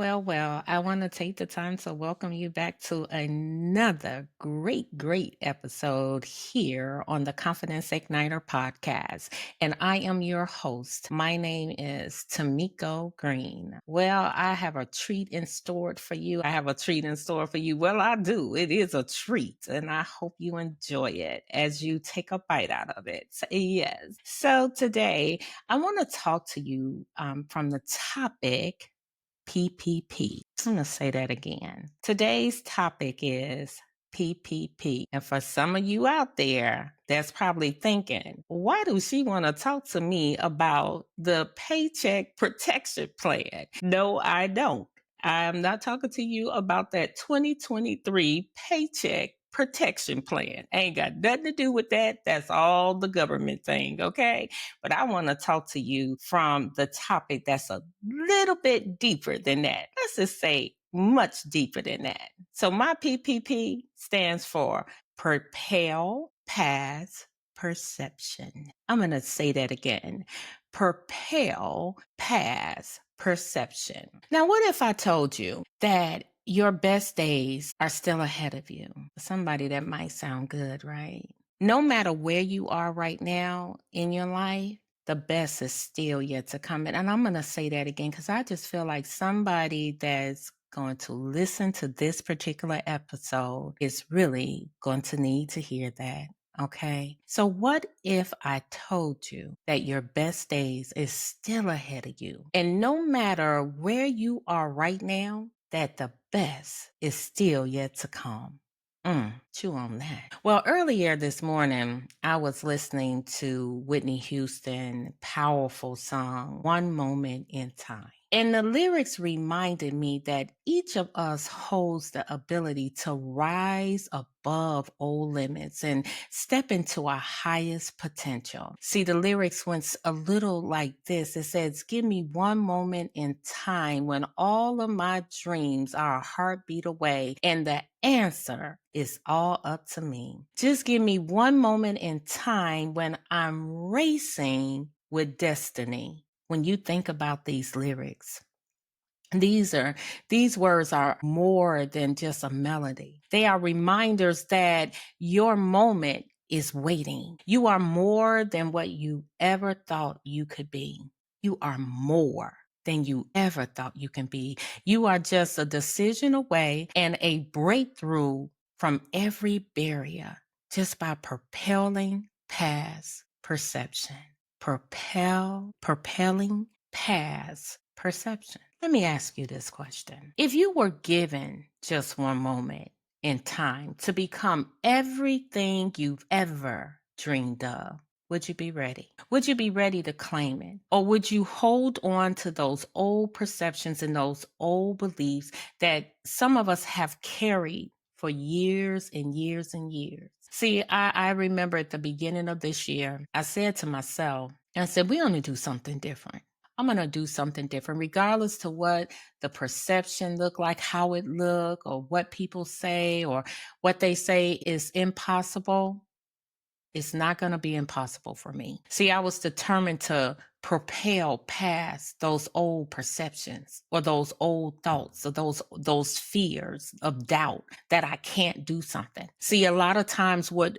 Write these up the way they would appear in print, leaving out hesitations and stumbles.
Well. I want to take the time to welcome you back to another great episode here on the Confidence Igniter podcast. And I am your host. My name is Tamiko Green. Well, I have a treat in store for you. Well, I do. It is a treat. And I hope you enjoy it as you take a bite out of it. Yes. So today, I want to talk to you from the topic PPP. I'm going to say that again. Today's topic is PPP. And for some of you out there that's probably thinking, why does she want to talk to me about the Paycheck Protection Plan? No, I don't. I'm not talking to you about that 2023 Paycheck Protection Plan. Ain't got nothing to do with that. That's all the government thing, okay? But I want to talk to you from the topic that's a little bit deeper than that. Let's just say much deeper than that. So my PPP stands for Propel Past Perception. I'm going to say that again. Propel Past Perception. Now, what if I told you that your best days are still ahead of you? Somebody that might sound good, right? No matter where you are right now in your life, the best is still yet to come. And I'm going to say that again because I just feel like somebody that's going to listen to this particular episode is really going to need to hear that. Okay. So what if I told you that your best days is still ahead of you? And no matter where you are right now, that the best is still yet to come. Chew on that. Well, earlier this morning, I was listening to Whitney Houston, powerful song, One Moment in Time. And the lyrics reminded me that each of us holds the ability to rise above old limits and step into our highest potential. See, the lyrics went a little like this. It says, give me one moment in time when all of my dreams are a heartbeat away and the answer is all up to me. Just give me one moment in time when I'm racing with destiny. When you think about these lyrics, these words are more than just a melody. They are reminders that your moment is waiting. You are more than what you ever thought you could be. You are more than you ever thought you can be. You are just a decision away and a breakthrough from every barrier just by propelling past perception. Propelling past perception. Let me ask you this question. If you were given just one moment in time to become everything you've ever dreamed of, would you be ready? Would you be ready to claim it? Or would you hold on to those old perceptions and those old beliefs that some of us have carried for years and years and years? See, I remember at the beginning of this year, I said to myself, I said, we're going to do something different. I'm going to do something different, regardless to what the perception look like, how it look, or what people say, or what they say is impossible. It's not going to be impossible for me. See, I was determined to propel past those old perceptions or those old thoughts or those fears of doubt that I can't do something. See, a lot of times what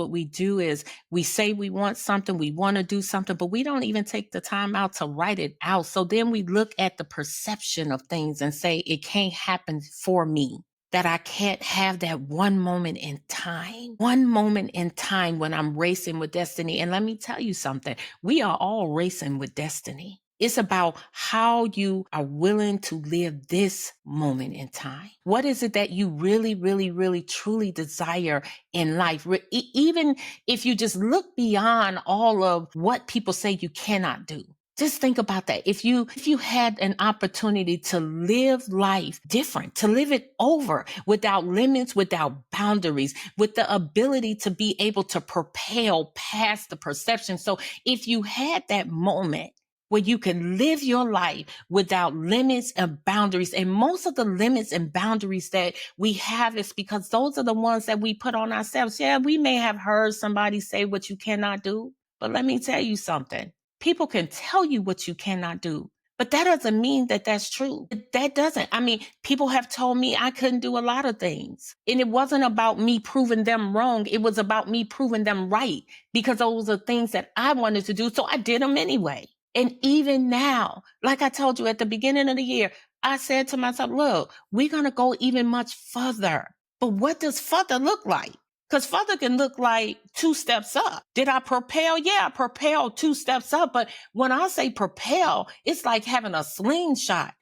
we do is we say we want something, we want to do something, but we don't even take the time out to write it out. So then we look at the perception of things and say it can't happen for me. That I can't have that one moment in time when I'm racing with destiny. And let me tell you something, we are all racing with destiny. It's about how you are willing to live this moment in time. What is it that you really, truly desire in life? Even if you just look beyond all of what people say you cannot do. Just think about that. If you had an opportunity to live life different, to live it over without limits, without boundaries, with the ability to be able to propel past the perception. So if you had that moment where you can live your life without limits and boundaries, and most of the limits and boundaries that we have is because those are the ones that we put on ourselves. Yeah, we may have heard somebody say what you cannot do, but let me tell you something. People can tell you what you cannot do, But that doesn't mean that that's true. That doesn't. I mean, people have told me I couldn't do a lot of things. And it wasn't about me proving them wrong. It was about me proving them right because those are things that I wanted to do. So I did them anyway. And even now, like I told you at the beginning of the year, I said to myself, look, we're going to go even much further. But what does further look like? Because further can look like 2 steps up. Did I propel? Yeah, I propelled 2 steps up. But when I say propel, it's like having a slingshot.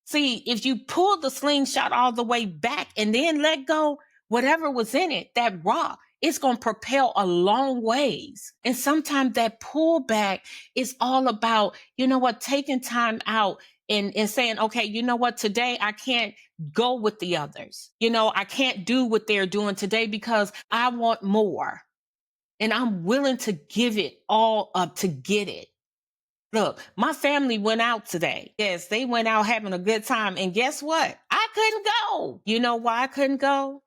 See, if you pull the slingshot all the way back and then let go, whatever was in it, that rock, it's going to propel a long ways. And sometimes that pullback is all about, you know what, taking time out and saying, okay, you know what, today I can't go with the others. You know, I can't do what they're doing today because I want more. And I'm willing to give it all up to get it. Look, my family went out today. Yes, they went out having a good time. And guess what? I couldn't go. You know why I couldn't go?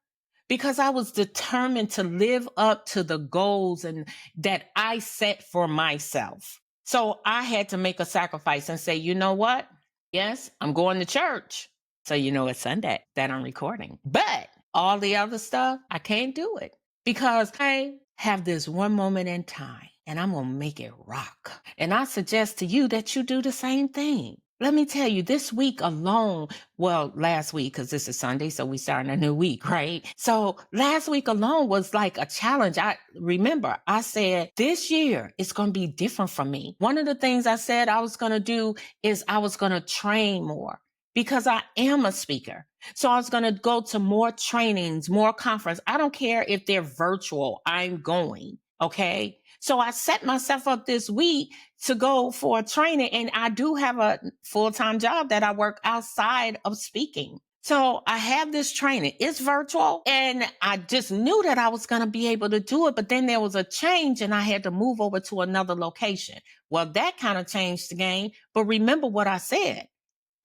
Because I was determined to live up to the goals and that I set for myself. So I had to make a sacrifice and say, you know what? Yes, I'm going to church. So you know it's Sunday that I'm recording. But all the other stuff, I can't do it because I have this one moment in time and I'm going to make it rock. And I suggest to you that you do the same thing. Let me tell you, this week alone, well, last week, because this is Sunday, so we starting a new week, right? So last week alone was like a challenge. I remember I said, this year it's going to be different for me. One of the things I said I was going to do is I was going to train more because I am a speaker. So I was going to go to more trainings, more conference. I don't care if they're virtual. I'm going. Okay. So I set myself up this week to go for a training, and I do have a full-time job that I work outside of speaking. So I have this training. It's virtual, and I just knew that I was going to be able to do it. But then there was a change and I had to move over to another location. Well, that kind of changed the game. But remember what I said,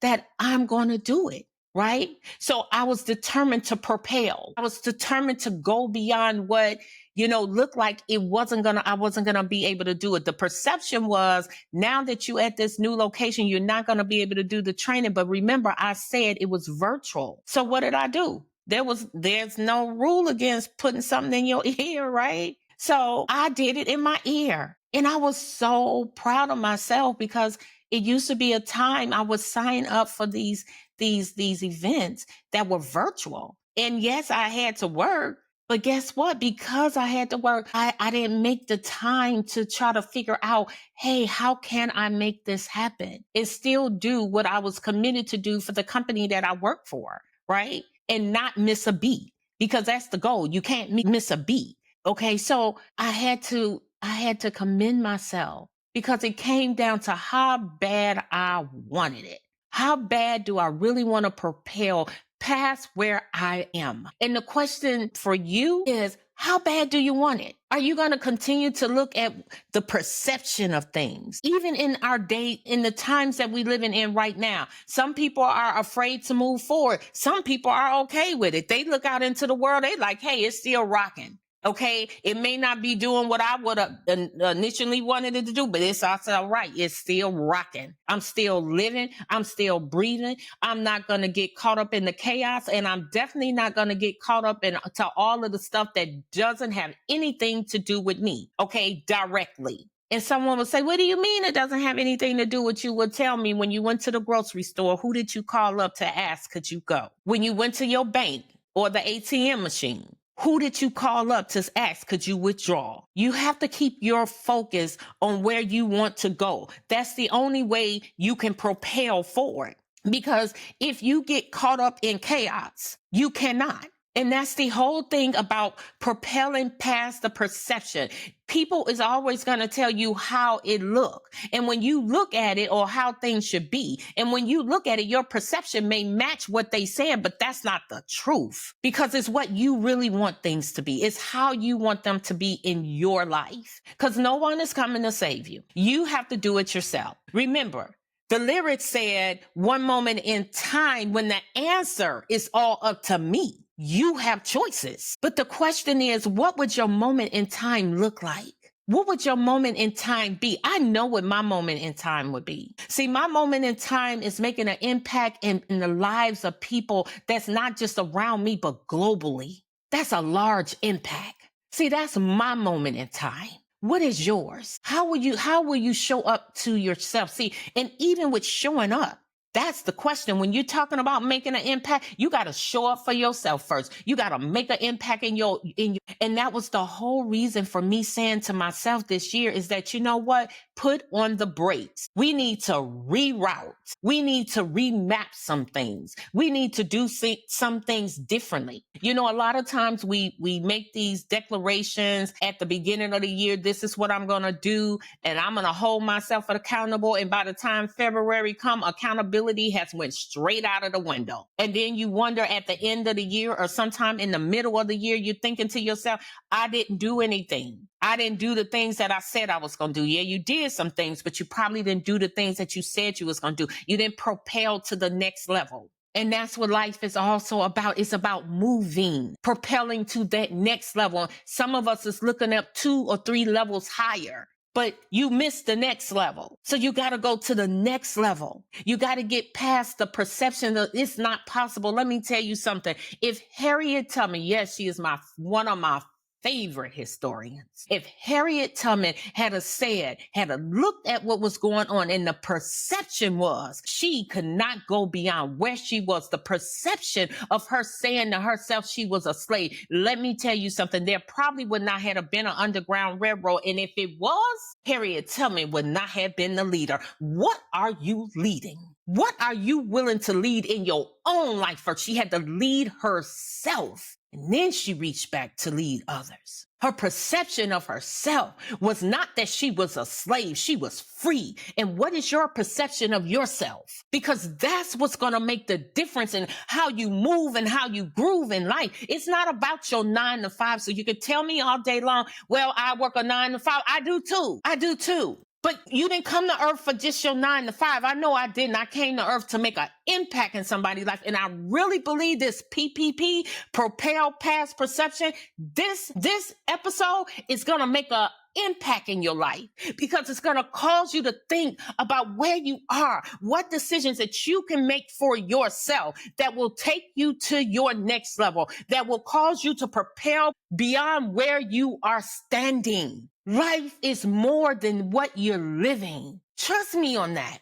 that I'm going to do it. Right. So I was determined to propel. I was determined to go beyond what, looked like I wasn't going to be able to do it. The perception was, now that you're at this new location, you're not going to be able to do the training. But remember, I said it was virtual. So what did I do? There's no rule against putting something in your ear, right? So I did it in my ear. And I was so proud of myself because it used to be a time I would sign up for these events that were virtual. And yes, I had to work, but guess what? Because I had to work, I didn't make the time to try to figure out, hey, how can I make this happen and still do what I was committed to do for the company that I work for, right? And not miss a beat, because that's the goal. You can't miss a beat. Okay. So I had to commend myself because it came down to how bad I wanted it. How bad do I really want to propel past where I am? And the question for you is, how bad do you want it? Are you going to continue to look at the perception of things? Even in our day, in the times that we live in right now, some people are afraid to move forward. Some people are okay with it. They look out into the world. They like, hey, it's still rocking. Okay, it may not be doing what I would have initially wanted it to do, but it's also all right. It's still rocking. I'm still living. I'm still breathing. I'm not going to get caught up in the chaos, and I'm definitely not going to get caught up into all of the stuff that doesn't have anything to do with me, okay, directly. And someone would say, what do you mean it doesn't have anything to do with you? Would tell me, when you went to the grocery store, who did you call up to ask, could you go? When you went to your bank or the ATM machine, who did you call up to ask, could you withdraw? You have to keep your focus on where you want to go. That's the only way you can propel forward. Because if you get caught up in chaos, you cannot. And that's the whole thing about propelling past the perception. People is always going to tell you how it look. And when you look at it, or how things should be, and when you look at it, your perception may match what they said, but that's not the truth, because it's what you really want things to be. It's how you want them to be in your life, because no one is coming to save you. You have to do it yourself. Remember, the lyrics said, one moment in time, when the answer is all up to me. You have choices. But the question is, what would your moment in time look like? What would your moment in time be? I know what my moment in time would be. See, my moment in time is making an impact in the lives of people that's not just around me, but globally. That's a large impact. See, that's my moment in time. What is yours? How will you show up to yourself? See, and even with showing up, that's the question. When you're talking about making an impact, you got to show up for yourself first. You got to make an impact and that was the whole reason for me saying to myself this year is that, you know what? Put on the brakes. We need to reroute. We need to remap some things. We need to do some things differently. You know, a lot of times we make these declarations at the beginning of the year. This is what I'm going to do. And I'm going to hold myself accountable. And by the time February come, accountability has went straight out of the window. And then you wonder at the end of the year or sometime in the middle of the year, you're thinking to yourself, I didn't do anything. I didn't do the things that I said I was going to do. Yeah, you did some things, but you probably didn't do the things that you said you was going to do. You didn't propel to the next level. And that's what life is also about. It's about moving, propelling to that next level. Some of us is looking up 2 or 3 levels higher, but you missed the next level. So you got to go to the next level. You got to get past the perception that it's not possible. Let me tell you something. If Harriet Tubman, yes, she is one of my favorite historians. If Harriet Tubman had looked at what was going on and the perception was she could not go beyond where she was, the perception of her saying to herself she was a slave. Let me tell you something. There probably would not have been an Underground Railroad. And if it was, Harriet Tubman would not have been the leader. What are you leading? What are you willing to lead in your own life first? She had to lead herself. And then she reached back to lead others. Her perception of herself was not that she was a slave. She was free. And what is your perception of yourself? Because that's what's going to make the difference in how you move and how you groove in life. It's not about your 9 to 5. So you can tell me all day long, well, I work a 9 to 5. I do too. But you didn't come to earth for just your 9 to 5. I know I didn't. I came to earth to make an impact in somebody's life. And I really believe this PPP, Propel Past Perception, this episode is going to make an impact in your life because it's going to cause you to think about where you are, what decisions that you can make for yourself that will take you to your next level, that will cause you to propel beyond where you are standing. Life is more than what you're living. Trust me on that.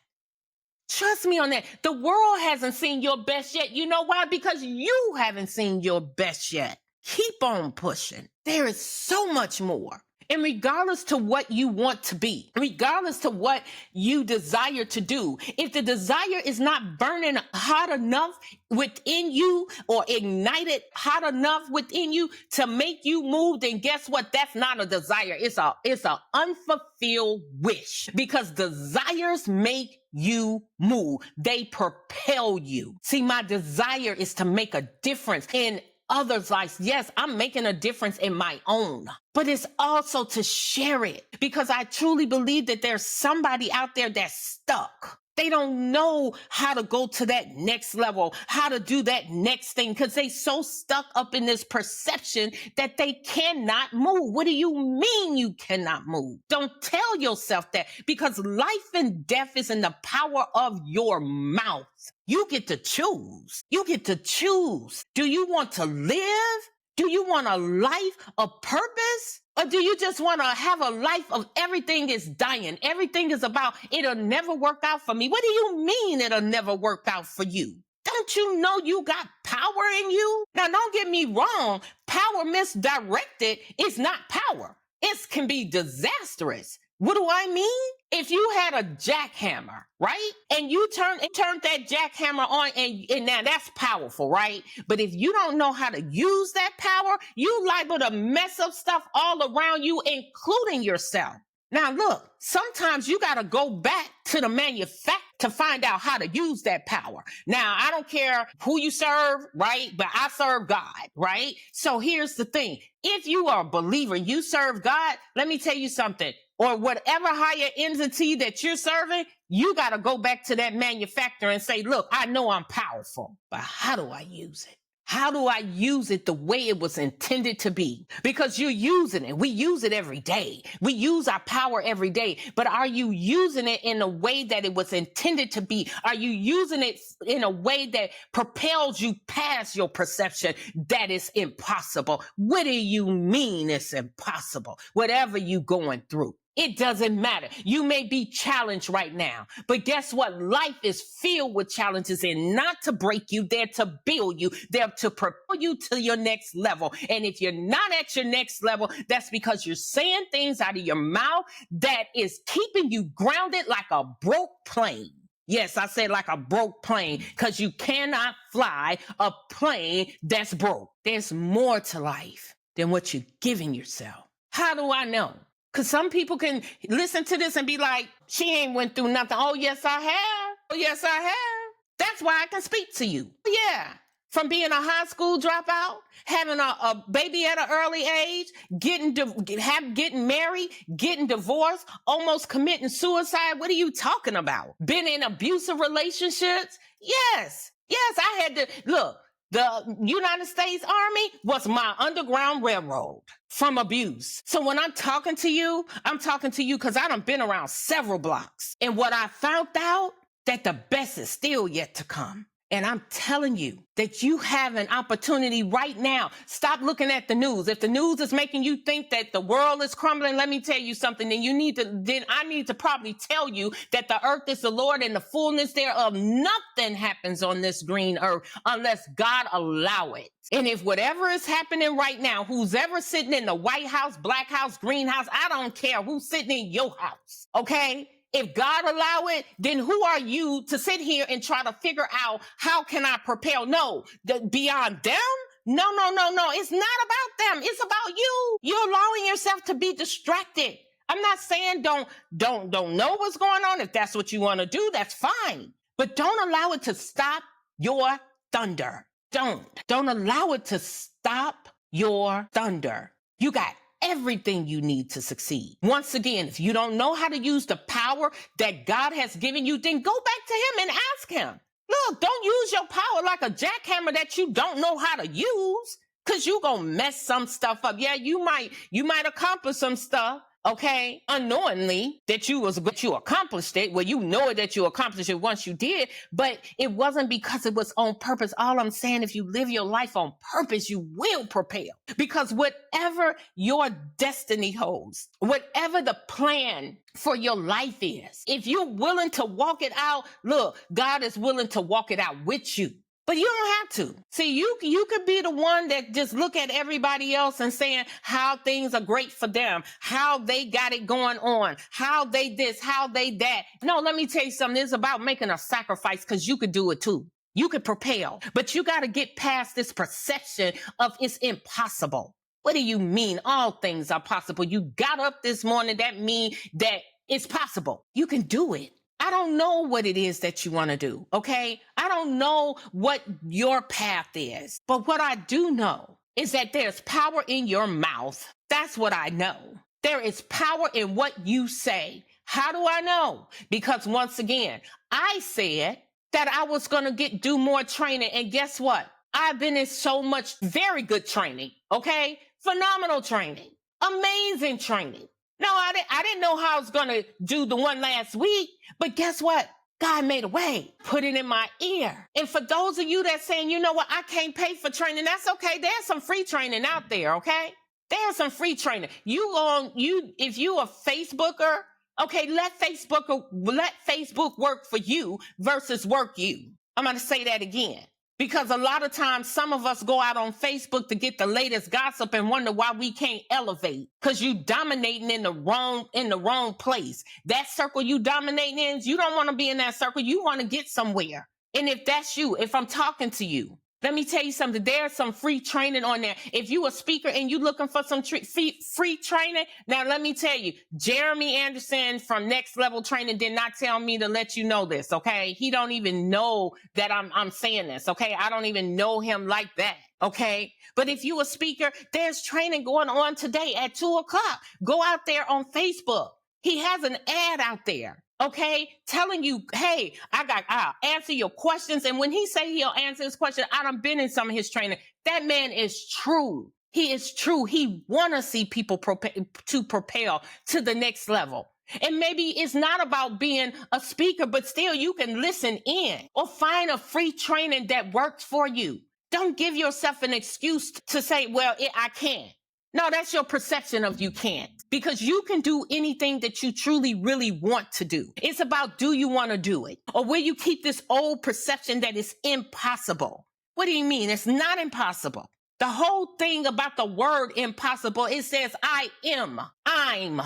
Trust me on that. The world hasn't seen your best yet. You know why? Because you haven't seen your best yet. Keep on pushing. There is so much more. And regardless to what you want to be, regardless to what you desire to do, if the desire is not burning hot enough within you or ignited hot enough within you to make you move, then guess what? That's not a desire. It's a unfulfilled wish because desires make you move. They propel you. See, my desire is to make a difference in others' lives. Yes, I'm making a difference in my own, but it's also to share it because I truly believe that there's somebody out there that's stuck. They don't know how to go to that next level, how to do that next thing because they so stuck up in this perception that they cannot move. What do you mean you cannot move? Don't tell yourself that because life and death is in the power of your mouth. You get to choose. You get to choose. Do you want to live? Do you want a life of purpose? Or do you just want to have a life of everything is dying? Everything is about, it'll never work out for me. What do you mean it'll never work out for you? Don't you know you got power in you? Now, don't get me wrong. Power misdirected is not power. It can be disastrous. What do I mean? If you had a jackhammer, right? And you turned that jackhammer on and now that's powerful, right? But if you don't know how to use that power, you liable to mess up stuff all around you, including yourself. Now, look, sometimes you got to go back to the manufacturer to find out how to use that power. Now, I don't care who you serve, right? But I serve God, right? So here's the thing. If you are a believer, you serve God, let me tell you something. Or whatever higher entity that you're serving, you got to go back to that manufacturer and say, look, I know I'm powerful, but how do I use it? How do I use it the way it was intended to be? Because you're using it. We use it every day. We use our power every day. But are you using it in a way that it was intended to be? Are you using it in a way that propels you past your perception that is impossible? What do you mean it's impossible? Whatever you're going through. It doesn't matter. You may be challenged right now, but guess what? Life is filled with challenges and not to break you. They're to build you. They're to propel you to your next level. And if you're not at your next level, that's because you're saying things out of your mouth that is keeping you grounded like a broke plane. Yes, I said like a broke plane because you cannot fly a plane that's broke. There's more to life than what you're giving yourself. How do I know? Because some people can listen to this and be like, she ain't went through nothing. Oh, yes, I have. Oh, yes, I have. That's why I can speak to you. Yeah. From being a high school dropout, having a baby at an early age, getting married, getting divorced, almost committing suicide. What are you talking about? Been in abusive relationships? Yes. Yes, I had to, look. The United States Army was my underground railroad from abuse. So when I'm talking to you because I done been around several blocks. And what I found out, that the best is still yet to come. And I'm telling you that you have an opportunity right now. Stop looking at the news. If the news is making you think that the world is crumbling, let me tell you something. Then I need to probably tell you that the earth is the Lord and the fullness thereof. Nothing happens on this green earth unless God allow it. And if whatever is happening right now, who's ever sitting in the White House, Black House, Green House, I don't care who's sitting in your house. Okay? If God allow it, then who are you to sit here and try to figure out how can I propel? No, beyond them? No. It's not about them. It's about you. You're allowing yourself to be distracted. I'm not saying don't know what's going on. If that's what you want to do, that's fine. But don't allow it to stop your thunder. Don't allow it to stop your thunder. You got everything you need to succeed. Once again, if you don't know how to use the power that God has given you, then go back to him and ask him. Look, don't use your power like a jackhammer that you don't know how to use, because you're going to mess some stuff up. Yeah, you might accomplish some stuff, okay, unknowingly that you accomplished it. Well, you know that you accomplished it once you did, but it wasn't because it was on purpose. All I'm saying, if you live your life on purpose, you will propel, because whatever your destiny holds, whatever the plan for your life is, if you're willing to walk it out, look, God is willing to walk it out with you. But you don't have to. See, you could be the one that just look at everybody else and saying how things are great for them, how they got it going on, how they this, how they that. No, let me tell you something. It's about making a sacrifice, because you could do it too. You could propel, but you got to get past this perception of it's impossible. What do you mean all things are possible? You got up this morning, that means that it's possible. You can do it. I don't know what it is that you want to do, okay? I don't know what your path is, but what I do know is that there's power in your mouth. That's what I know. There is power in what you say. How do I know? Because once again, I said that I was going to do more training, and guess what? I've been in so much very good training, okay? Phenomenal training, amazing training. No, I didn't know how I was going to do the one last week, but guess what? God made a way, put it in my ear. And for those of you that's saying, you know what, I can't pay for training, that's okay. There's some free training out there, okay? There's some free training. If you a Facebooker, okay, let Facebook work for you versus work you. I'm going to say that again. Because a lot of times, some of us go out on Facebook to get the latest gossip and wonder why we can't elevate. Because you dominating in the wrong place. That circle you dominating in, you don't want to be in that circle. You want to get somewhere. And if that's you, if I'm talking to you, let me tell you something. There's some free training on there. If you a speaker and you looking for some free training, now let me tell you, Jeremy Anderson from Next Level Training did not tell me to let you know this, okay? He don't even know that I'm saying this, okay? I don't even know him like that, okay? But if you a speaker, there's training going on today at 2:00. Go out there on Facebook. He has an ad out there, okay, telling you, hey, I'll answer your questions. And when he say he'll answer his question, I done been in some of his training. That man is true. He is true. He want to see people propel to the next level. And maybe it's not about being a speaker, but still you can listen in or find a free training that works for you. Don't give yourself an excuse to say, well, I can't. No, that's your perception of you can't, because you can do anything that you truly, really want to do. It's about, do you want to do it? Or will you keep this old perception that it's impossible? What do you mean? It's not impossible. The whole thing about the word impossible, it says, I'm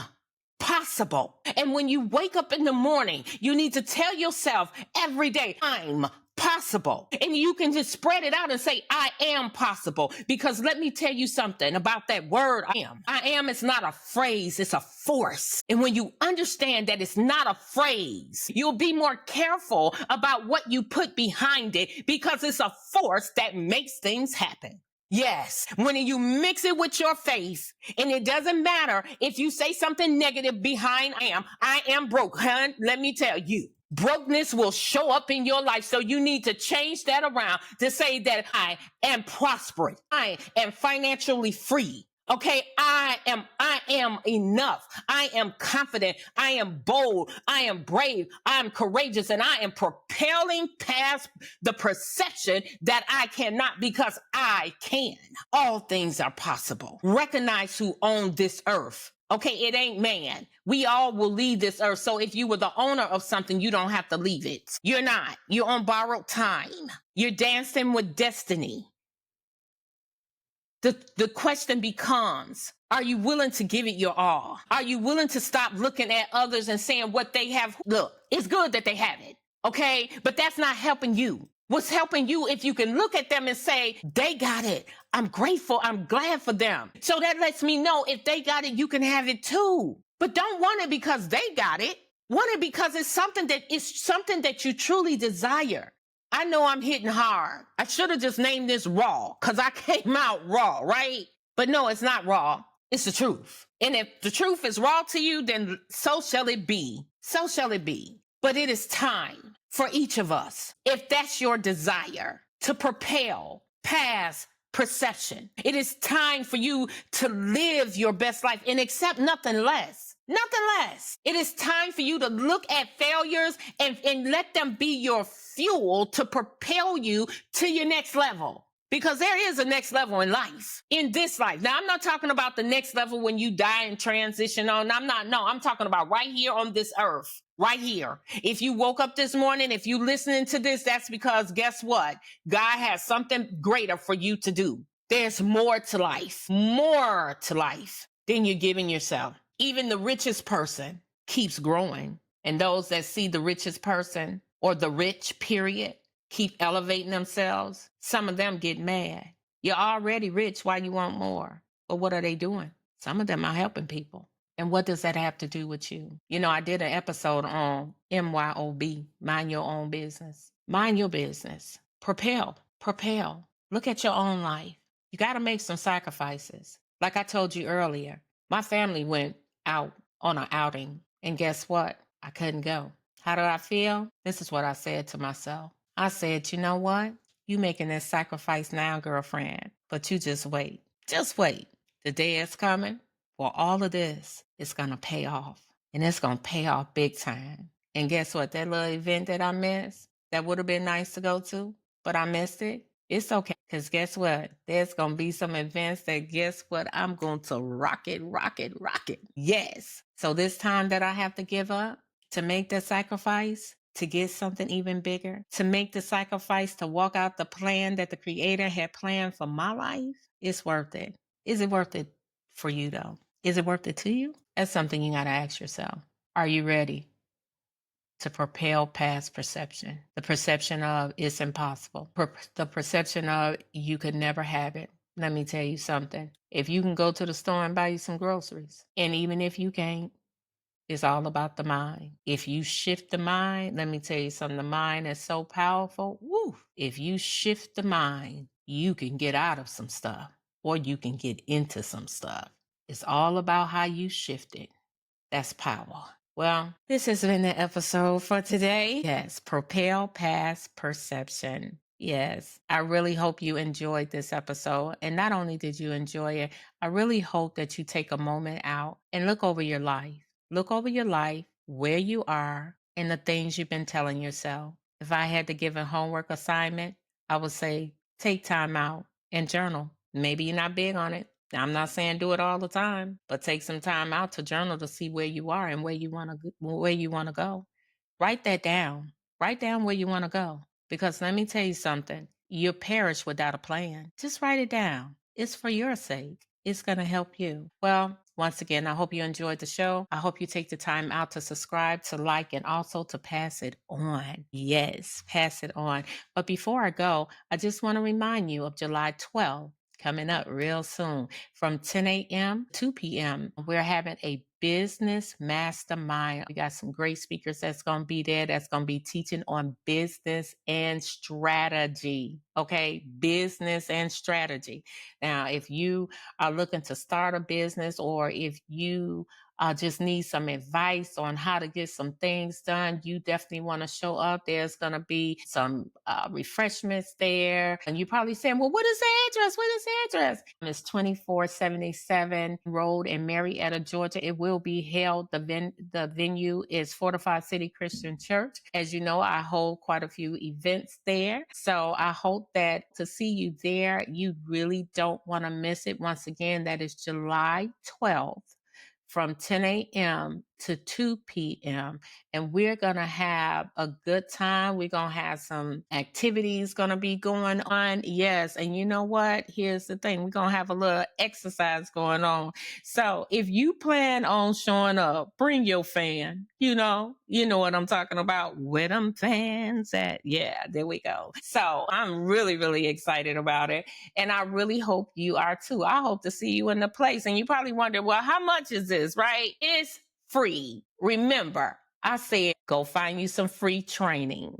possible. And when you wake up in the morning, you need to tell yourself every day, I'm possible. And you can just spread it out and say, I am possible. Because let me tell you something about that word, I am. I am is not a phrase, it's a force. And when you understand that it's not a phrase, you'll be more careful about what you put behind it, because it's a force that makes things happen. Yes, when you mix it with your faith, and it doesn't matter if you say something negative behind I am broke, huh? Let me tell you, brokenness will show up in your life. So you need to change that around to say that I am prosperous. I am financially free. Okay, I am enough. I am confident. I am bold. I am brave. I am courageous, and I am propelling past the perception that I cannot, because I can. All things are possible. Recognize who owns this earth. Okay, it ain't man. We all will leave this earth. So if you were the owner of something, you don't have to leave it. You're not. You're on borrowed time. You're dancing with destiny. The question becomes, are you willing to give it your all? Are you willing to stop looking at others and saying what they have? Look, it's good that they have it, okay? But that's not helping you. What's helping you, if you can look at them and say, they got it. I'm grateful. I'm glad for them. So that lets me know, if they got it, you can have it too. But don't want it because they got it. Want it because it's something that you truly desire. I know I'm hitting hard. I should have just named this raw, because I came out raw, right? But no, it's not raw. It's the truth. And if the truth is raw to you, then so shall it be. So shall it be. But it is time for each of us, if that's your desire, to propel past perception. It is time for you to live your best life and accept nothing less. Nothing less. It is time for you to look at failures and let them be your fuel to propel you to your next level. Because there is a next level in life, in this life. Now, I'm not talking about the next level when you die and transition on. I'm talking about right here on this earth, right here. If you woke up this morning, if you listening to this, that's because guess what? God has something greater for you to do. There's more to life than you're giving yourself. Even the richest person keeps growing. And those that see the richest person, or the rich, period, keep elevating themselves, some of them get mad. You're already rich. Why you want more? But what are they doing? Some of them are helping people. And what does that have to do with you? You know, I did an episode on MYOB, mind your own business. Mind your business. Propel. Look at your own life. You got to make some sacrifices. Like I told you earlier, my family went out on an outing, and guess what? I couldn't go. How do I feel? This is what I said to myself. I said, you know what? You making this sacrifice now, girlfriend, but you just wait. Just wait. The day is coming for all of this. It's going to pay off, and it's going to pay off big time. And guess what? That little event that I missed, that would have been nice to go to, but I missed it. It's okay, because guess what? There's going to be some events that, guess what? I'm going to rock it. Yes. So this time that I have to give up to make the sacrifice, to get something even bigger, to make the sacrifice, to walk out the plan that the Creator had planned for my life, it's worth it. Is it worth it for you, though? Is it worth it to you? That's something you got to ask yourself. Are you ready to propel past perception? The perception of it's impossible. The perception of you could never have it. Let me tell you something. If you can go to the store and buy you some groceries, and even if you can't, it's all about the mind. If you shift the mind, let me tell you something. The mind is so powerful. Woo! If you shift the mind, you can get out of some stuff, or you can get into some stuff. It's all about how you shift it. That's power. Well, this has been the episode for today. Yes, Propel Past Perception. Yes, I really hope you enjoyed this episode. And not only did you enjoy it, I really hope that you take a moment out and look over your life. Look over your life, where you are, and the things you've been telling yourself. If I had to give a homework assignment, I would say take time out and journal. Maybe you're not big on it. I'm not saying do it all the time, but take some time out to journal to see where you are and where you want to go. Write that down. Write down where you want to go. Because let me tell you something, you'll perish without a plan. Just write it down. It's for your sake. It's going to help you. Well, once again, I hope you enjoyed the show. I hope you take the time out to subscribe, to like, and also to pass it on. Yes, pass it on. But before I go, I just want to remind you of July 12th coming up real soon from 10 a.m. 2 p.m. We're having a business mastermind. We got some great speakers that's going to be there that's going to be teaching on business and strategy. Okay, business and strategy. Now, if you are looking to start a business or if you just need some advice on how to get some things done, you definitely want to show up. There's going to be some refreshments there. And you're probably saying, well, what is the address? What is the address? It's 2477 Road in Marietta, Georgia. It will be held. The venue is Fortified City Christian Church. As you know, I hold quite a few events there. So I hope that to see you there, you really don't want to miss it. Once again, that is July 12th from 10 a.m. to 2 p.m. And we're going to have a good time. We're going to have some activities going to be going on. Yes. And you know what? Here's the thing. We're going to have a little exercise going on. So if you plan on showing up, bring your fan. You know what I'm talking about. Where them fans at? Yeah, there we go. So I'm really, really excited about it. And I really hope you are too. I hope to see you in the place. And you probably wonder, well, how much is this, right? It's free. Remember, I said go find you some free training.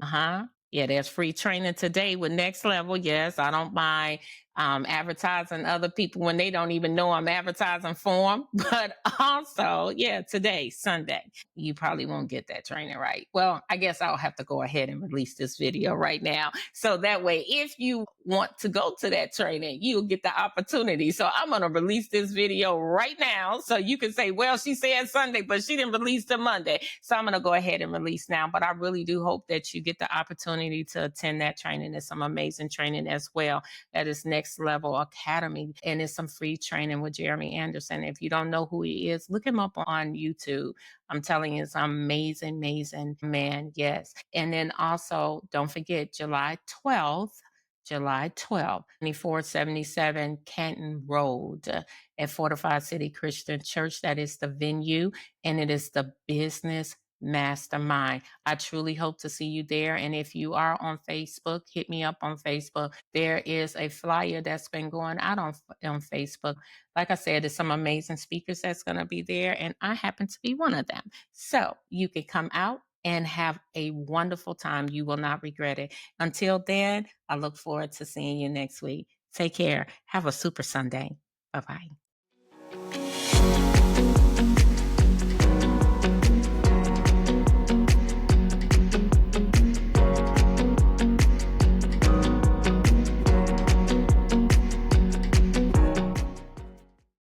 Yeah, there's free training today with Next Level. Yes, I don't mind advertising other people when they don't even know I'm advertising for them. But also, yeah, today, Sunday, you probably won't get that training right. Well, I guess I'll have to go ahead and release this video right now. So that way, if you want to go to that training, you'll get the opportunity. So I'm going to release this video right now. So you can say, well, she said Sunday, but she didn't release the Monday. So I'm going to go ahead and release now. But I really do hope that you get the opportunity to attend that training. There's some amazing training as well. That is Next Level Academy. And it's some free training with Jeremy Anderson. If you don't know who he is, look him up on YouTube. I'm telling you, it's an amazing, amazing man. Yes. And then also, don't forget, July 12th, 2477 Canton Road at Fortified City Christian Church. That is the venue, and it is the business mastermind. I truly hope to see you there. And if you are on Facebook, hit me up on Facebook. There is a flyer that's been going out on Facebook. Like I said, there's some amazing speakers that's going to be there, and I happen to be one of them. So you can come out and have a wonderful time. You will not regret it. Until then, I look forward to seeing you next week. Take care. Have a super Sunday. Bye bye.